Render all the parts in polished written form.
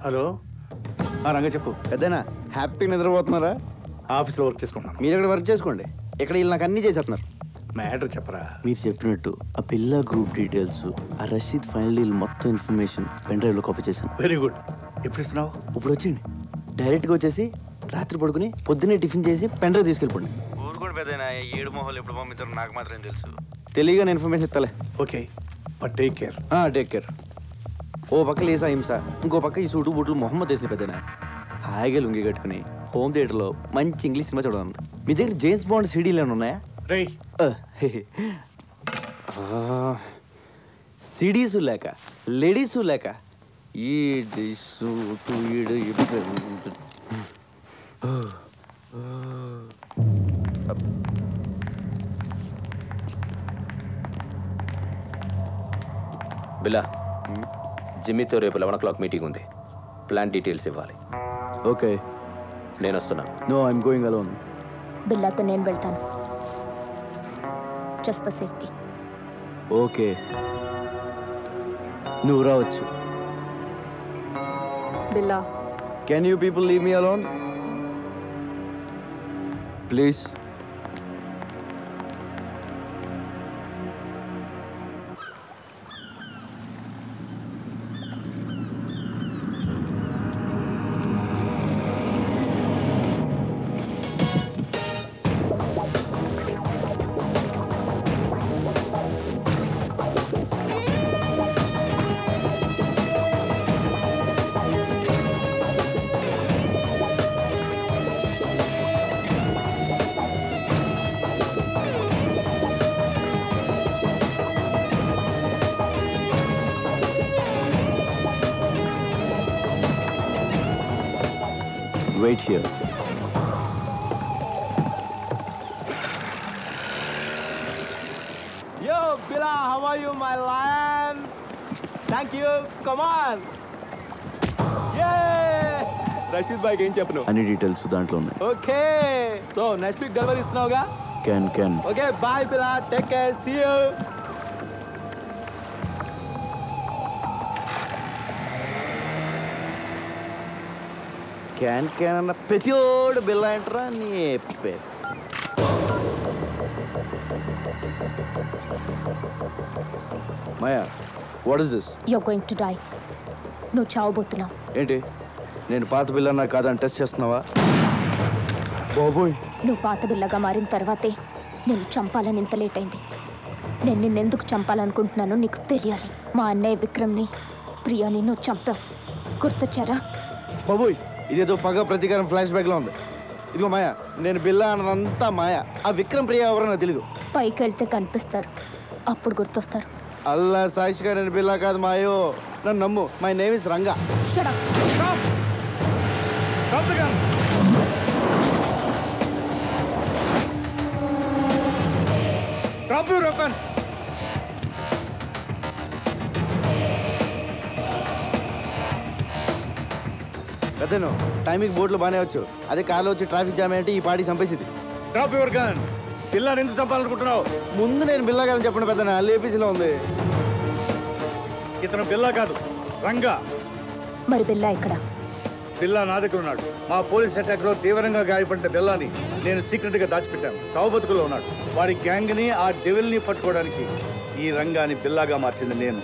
Hello Ranga చెప్పు. పెద్దనా హ్యాపీగా నిద్రపోతున్నారా? ఆఫీస్లో వర్క్ చేసుకుంటున్నాను. మీరు ఇక్కడ వర్క్ చేసుకోండి, ఇక్కడ వీళ్ళు నాకు అన్నీ చేసేస్తున్నారు. మ్యాటర్ చెప్పరా. మీరు చెప్పినట్టు ఆ పిల్ల గ్రూప్ డీటెయిల్స్, ఆ రషీద్ ఫైనల్ డీల్ మొత్తం ఇన్ఫర్మేషన్ పెన్ డ్రైవ్లో కాపీ చేశాను. Very good. ఎప్పుడు ఇస్తున్నావు? ఇప్పుడు వచ్చింది. డైరెక్ట్గా వచ్చేసి రాత్రి పడుకుని పొద్దున్నే టిఫిన్ చేసి పెన్ డ్రైవ్ తీసుకెళ్ళిపోండి. ఊరుకోండి పెద్దనా, 7 మొహాలు ఎప్పుడు పంపిస్తారు నాకు మాత్రం తెలుసు. తెలియగానే ఇన్ఫర్మేషన్ ఇస్తాలే. Okay, but take care. Take care. ఓ పక్క లేసా హింస, ఇంకో పక్క ఈ సూటు బూట్లు మొహమ్మద్ వేసిన పెద్దనా హాయిగా లుంగి కట్టుకుని హోమ్ థియేటర్లో మంచి ఇంగ్లీష్ సినిమా చూడాలి. మీ దగ్గర జేమ్స్ బాండ్ సీడీలు ఏమైనా ఉన్నాయా? రేయ్ సిడీసు లేక లేడీసు లేక ఈ సూటు బిల్లా, జిమ్మీతో రేపు 11 o'clock మీటింగ్ ఉంది. ప్లాన్ డీటెయిల్స్ ఇవ్వాలి. ఓకే, నేను వస్తున్నా. No I'm going alone. బిల్లాతో నేను వెళ్తాను, జస్ట్ ఫర్ సేఫ్టీ. ఓకే, నువ్వు రావచ్చు. Billa, can you people leave me alone please? Wait here. Yo, Billa, how are you, my lion? Thank you. Come on. Yay! Rashid bhai ఏం చెప్పను? అన్ని details దాంట్లో ఉన్నాయి. Okay. So next week delivery ఇస్తున్నావుగా? Can. Okay, bye Billa. Take care. See you. Can అన్న ప్రతిోడు బిల్ల అంటారా నీ పేరు? Maya, what is this? You are going to die. నువ్వు చావబోతున్నావు. ఏంటి, నేను పాత బిల్ల నాకు కాదని టెస్ట్ చేస్తున్నావా? బాబోయ్, నువ్వు పాత బిల్లగా మారిన తర్వాతే నేను చంపాలని ఇంత లేట్ అయింది. నేను నిన్నెందుకు చంపాలనుకుంటున్నానో నీకు తెలియాలి. మా అన్నయ్య విక్రమ్ని, ప్రియాని నువ్వు చంపావు, గుర్తొచ్చారా? బాబోయ్, ఇదేదో పగ ప్రతీకారం ఫ్లాష్ బ్యాక్లో ఉంది. ఇదిగో మాయా, నేను బిల్ల అన్నదంతా మాయా. ఆ విక్రమ్ ప్రియ ఎవరో నాకు తెలీదు. పైకి వెళ్తే కనిపిస్తారు, అప్పుడు గుర్తొస్తారు. అల్లా సాక్షిగా నేను బిల్ల కాదు మాయో, నన్ను నమ్ము. My name is Ranga. Shut up. Stop the gun. Drop your weapons. పెద్దను టైంకి బోట్లు బాగానే వచ్చు, అదే కార్లో వచ్చి ట్రాఫిక్ జామ్ అంటే ఈ పార్టీ చంపేసింది. Drop your gun. పిల్లని ఎందుకు చంపాలనుకుంటున్నావు? ముందు నేను బిల్లా కాదని చెప్పండి పెద్దన, ఏపీసీలో ఉంది. ఇతను బిల్లా కాదు, రంగా. మరి బిల్లా ఇక్కడ? బిల్లా నా దగ్గర ఉన్నాడు. మా పోలీస్ అటాక్ లో తీవ్రంగా గాయపడిన బిల్లాని నేను సీక్రెట్ గా దాచిపెట్టాను. చావు బతుకులో ఉన్నాడు. వాడి గ్యాంగ్ ని, ఆ డెవిల్ ని పట్టుకోవడానికి ఈ రంగాని బిల్లాగా మార్చింది నేను.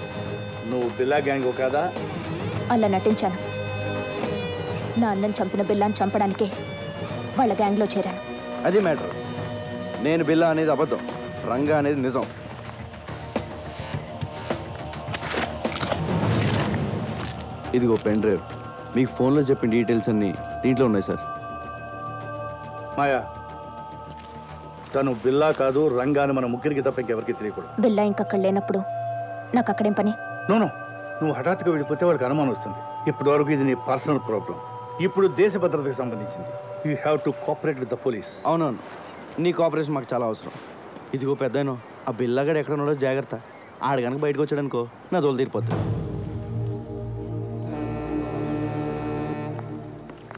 నువ్వు బిల్లా గ్యాంగ్ కాదా? అలా నటించాను. నా అన్నని చంపిన బిల్లాని చంపడానికే వాళ్ళ గ్యాంగ్లో చేరాను. అది మ్యాటర్. నేను బిల్లా అనేది అబద్ధం, రంగా అనేది నిజం. ఇదిగో పెన్ డ్రైవ్, మీకు ఫోన్లో చెప్పిన డీటెయిల్స్ అన్నీ దీంట్లో ఉన్నాయి సార్. మాయా, తను బిల్లా కాదు, రంగాని మన ముగ్గురికి తప్ప ఇంకెవరికి తెలియకూడదు. బిల్లా ఇంకక్కడ లేనప్పుడు నాకు అక్కడేం పని? నో, నువ్వు హఠాత్తుగా వెళ్ళిపోతే వాడికి అనుమానం వస్తుంది. ఇప్పటి వరకు ఇది నీ పర్సనల్ ప్రాబ్లం. ఇప్పుడు దేశ భద్రతకు సంబంధించింది. You have to cooperate with the police. అవునవును, నీ కోఆపరేషన్ మాకు చాలా అవసరం. ఇదిగో పెద్దను, ఆ బిల్లాగాడు ఎక్కడ ఉన్నాడో జాగ్రత్త. ఆడ కనుక బయటకు వచ్చాడనుకో నా తోలు తీరిపోతుంది.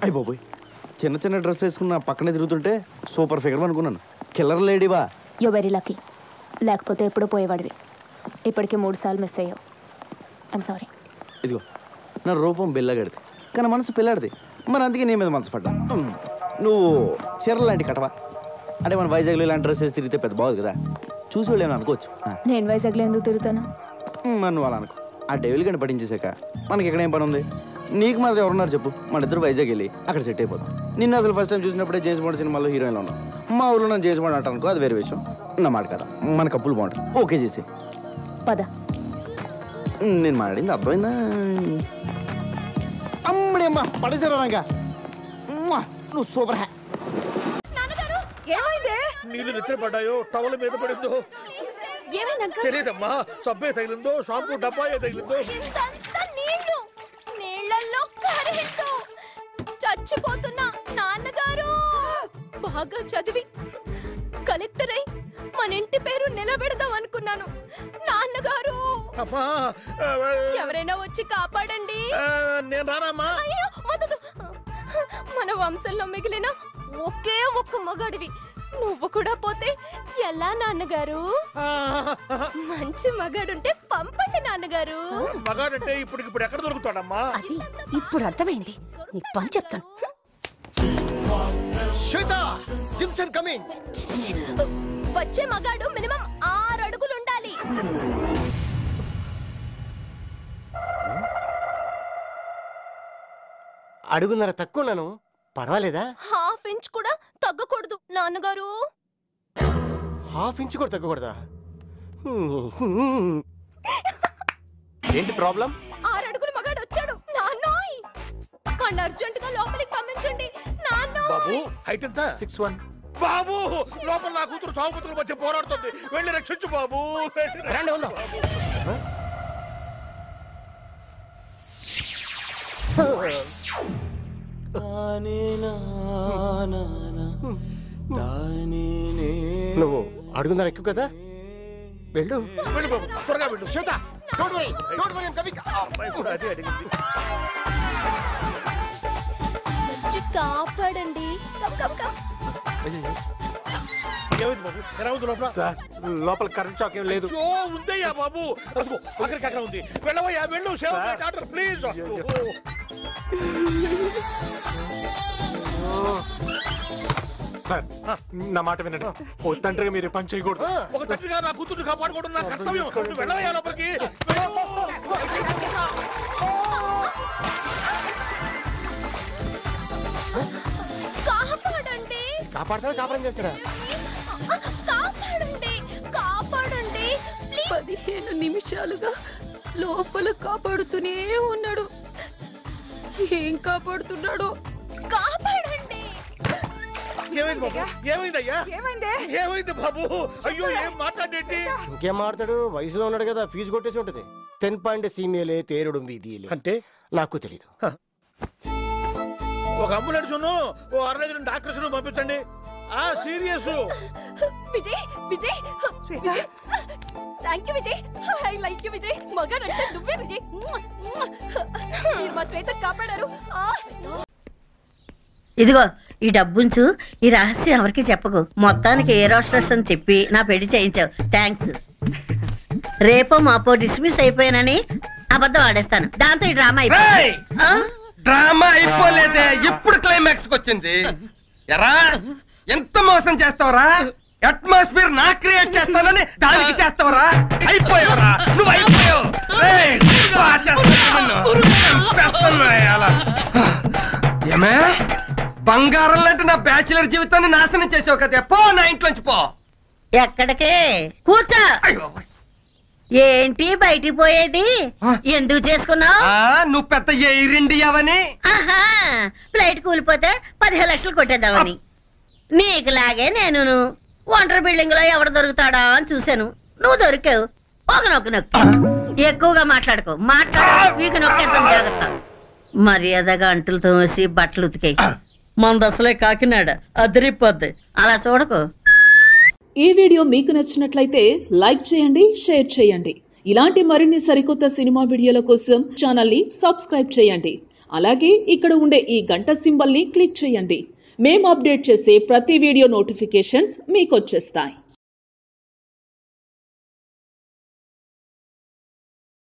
అయ్యి బాబోయ్, చిన్న చిన్న డ్రెస్ వేసుకున్న పక్కనే తిరుగుతుంటే సూపర్ ఫిగర్ అనుకున్నాను. కిల్లర్ లేడీవా? You very lucky. లేకపోతే ఎప్పుడూ పోయేవాడివి. ఇప్పటికే 3 సార్లు మిస్ అయ్యావు. I'm sorry. ఇదిగో నా రూపం బిల్లగడిది, కానీ మనసు పిల్లాడిది. మరి అందుకే నీ మీద మనసు పడ్డా. నువ్వు చీరలు లాంటి కట్టవా? అంటే మన వైజాగ్లో ఇలాంటి డ్రెస్ వేసి తిరిగితే పెద్ద బాగుంది కదా, చూసి వాళ్ళు ఏమైనా అనుకోవచ్చు. నేను వైజాగ్లో ఎందుకు తిరుగుతాను? మరి నువ్వు అలా అనుకో. ఆ డెవిల్ గని పట్టించేసాక మనకి ఇక్కడ ఏం పని ఉంది? నీకు మాత్రం ఎవరున్నారు చెప్పు? మన ఇద్దరు వైజాగ్ వెళ్ళి అక్కడ సెట్ అయిపోతాం. నిన్న అసలు ఫస్ట్ టైం చూసినప్పుడే జేమ్స్ బాండ్ సినిమాలో హీరోయిన్లో ఉన్నాం. మా ఊళ్ళో నన్ను జేమ్స్ బాండ్ అంటాను అనుకో, అది వేరే విషయం. నా మాట కదా, మన కప్పులు బాగుంటుంది. ఓకే చేసి పద. నేను మాట్లాడింది అర్థమైందా? అమ్మడి అమ్మ పడేసారు రంగా, నువ్వు సూపర్ హ్యా. ఏమైందే? నీళ్ళు నెత్తిన పడ్డాయో, టవల్ మీద పడిందో తెలియదమ్మా. సబ్బే తగిలిందో, షాంపూ డబ్బా తగిలిందో. నీళ్ళల్లో కరెంటు. చచ్చిపోతున్నా నాన్నగారు. బాగా చదివి కలెక్టర్ అయి మన ఇంటి పేరు నిలబెడదాం అనుకున్నాను. నాన్నగారు ఎవరైనా వచ్చి కాపాడండి. నేను రానమ్మా. అయ్యో వద్దు. మన వంశంలో మిగిలిన ఒకే ఒక్క మగాడివి. నువ్వు కూడా పోతే ఎలా నాన్నగారు? మంచి మగాడుంటే పంపండి నాన్నగారు. మగాడంటే ఇప్పుడు ఎక్కడ దొరుకుతాడమ్మా? అది ఇప్పుడు అర్థమైంది. నీ పని చెప్తాను. వచ్చే మగాడు మినిమం 6 అడుగులు ఉండాలి. అడుగున్నర తక్కువ, పర్వాలేదా? ½ ఇంచ్ కూడా తగ్గకూడదు నాన్నగారు. ½ ఇంచ్ కూడా తగ్గకూడదా? ఏంటి ప్రాబ్లం? 6 అడుగుల మగాడు వచ్చాడు నాన్నోయ్. వాడిని అర్జెంట్ గా లోపలికి పంపించండి నాన్నోయ్. బాబు హైట్ ఎంత? 6'1". బాబు లోపల నా కూతురు సాగుతుల మధ్య పోరాడుతుంది. వెళ్ళి రక్షించు బాబు. రండి ఉందాం. నువ్వు అడుగున్నర ఎక్కువ కదా, వెళ్ళు. వెళ్ళు బాబు, త్వరగా వెళ్ళు. శ్వేత, don't worry, I'm coming. అమ్మాయి కూడా అదే అడిగింది. కాపాడండి. ఏమైంది బాబు? ఎలా ఉంది లోపల? సార్, లోపల కరెంట్ షాక్ ఏం లేదు. ఉందయ్యా బాబు. అదిగో అక్కడికి అక్కడ ఉంది. వెళ్ళవయ్యా, వెళ్ళు. Save my daughter please. Sir నా మాట వినండి. ఓ తండ్రిగా మీరు పని చేయకూడదు. ఒక తండ్రిగా నా కూతురు కాపాడుకోవడం నా కర్తవ్యం. నువ్వు వెళ్ళవయ్యా లోపలికి. కాపాడండి. కాపాడతారా, కాపాడం చేస్తారా? కాపాడండి, కాపాడండి. 15 నిమిషాలుగా లోపల కాపాడుతూనే ఉన్నాడు. ఏం కాపాడుతున్నాడో కాపాడండి. ఏమైంది బాబు? ఏమైందయ్యా? ఏమైంది బాబు? అయ్యో ఏం మాట్లాడేంటి? ఇంకేం మాట్లాడు, వయసులో ఉన్నాడు కదా, ఫీజు కొట్టేసి ఉంటది. 10 సీమేలే తేరుడు వీధిలే అంటే నాకు తెలీదు. ఒక అంబులెన్స్ ఓ 60 డాక్టర్స్ పంపించండి. Serious. Vijay Vijay thank you Vijay. I like you Vijay. మగాడంటే నువ్వే విజయ్. మీరు మా శ్వేత కాపాడారు. ఇదిగో ఈ డబ్బుంచు. ఈ రహస్యం ఎవరికి చెప్పకు. మొత్తానికి ఏ రోస్టర్స్ అని చెప్పి నా పెళ్లి చేయించావు. థ్యాంక్స్. రేపో మాపో డిస్మిస్ అయిపోయానని అబద్ధం ఆడేస్తాను. దాంతో ఈ డ్రామా డ్రామా అయిపోలేదే, ఇప్పుడు క్లైమాక్స్ వచ్చింది. ఎరా ఎంత మోసం చేస్తావరా? అట్మాస్ఫియర్ నా క్రియేట్ చేస్తానని దానికి చేస్తావరా? అయిపోయావరా నువ్వు, అయిపోయావు. ఏమే బంగారం లాంటి నా బ్యాచిలర్ జీవితాన్ని నాశనం చేసావు కదా. పో నా ఇంట్లోంచి పో. ఎక్కడికే? కూర్చో. ఏంటి బయటికి పోయేది? ఎందుకు చేసుకున్నావు? నువ్వు పెద్ద ఎయిరిండియావని. ఫ్లైట్ కూలిపోతే 15 లక్షలు కొట్టేద్దామని. నీకులాగే నేను ఒంటరి బిల్డింగ్ లో ఎవడు దొరుకుతాడా అని చూశాను. నువ్వు దొరికావు. ఒక నొక్కు నొక్కి. ఎక్కువగా మాట్లాడుకో. వీకు నొక్కేస్తాను, జాగ్రత్త. మర్యాదగా అంటులు తోమేసి బట్టలు ఉతికాయి. మన దశలే కాకినాడ అదిరిపోద్ది. అలా చూడకు. ఈ వీడియో మీకు నచ్చినట్లయితే లైక్ చేయండి, షేర్ చేయండి. ఇలాంటి మరిన్ని సరికొత్త సినిమా వీడియోల కోసం ఛానల్ని సబ్స్క్రైబ్ చేయండి. అలాగే ఇక్కడ ఉండే ఈ గంట సింబల్ని క్లిక్ చేయండి. మేము అప్డేట్ చేసే ప్రతి వీడియో నోటిఫికేషన్స్ మీకు వచ్చేస్తాయి.